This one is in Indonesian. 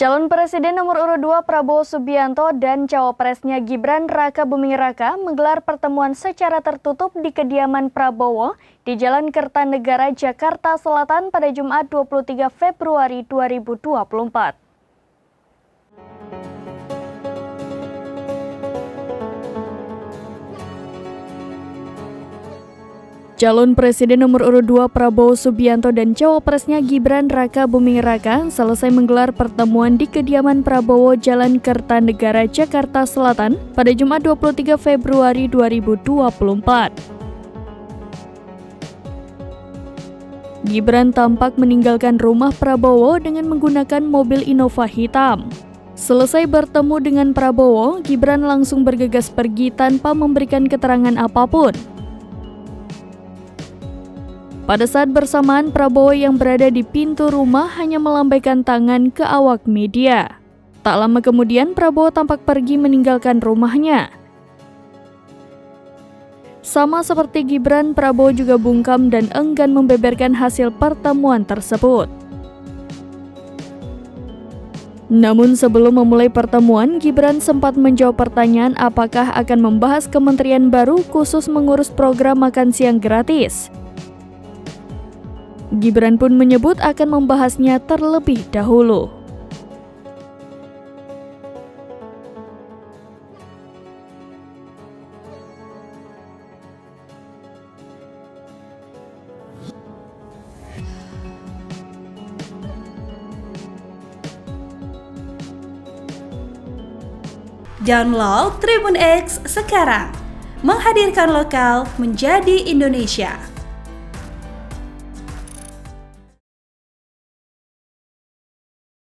Calon Presiden nomor urut 2 Prabowo Subianto dan cawapresnya Gibran Raka Buming Raka menggelar pertemuan secara tertutup di kediaman Prabowo di Jalan Kertanegara, Jakarta Selatan pada Jumat 23 Februari 2024. Calon Presiden nomor urut 2 Prabowo Subianto dan cawapresnya Gibran Raka Buming Raka selesai menggelar pertemuan di kediaman Prabowo Jalan Kertanegara, Jakarta Selatan pada Jumat 23 Februari 2024. Gibran tampak meninggalkan rumah Prabowo dengan menggunakan mobil Innova hitam. Selesai bertemu dengan Prabowo, Gibran langsung bergegas pergi tanpa memberikan keterangan apapun. Pada saat bersamaan, Prabowo yang berada di pintu rumah hanya melambaikan tangan ke awak media. Tak lama kemudian, Prabowo tampak pergi meninggalkan rumahnya. Sama seperti Gibran, Prabowo juga bungkam dan enggan membeberkan hasil pertemuan tersebut. Namun sebelum memulai pertemuan, Gibran sempat menjawab pertanyaan apakah akan membahas kementerian baru khusus mengurus program makan siang gratis. Gibran pun menyebut akan membahasnya terlebih dahulu. Download Tribun X sekarang, menghadirkan lokal menjadi Indonesia.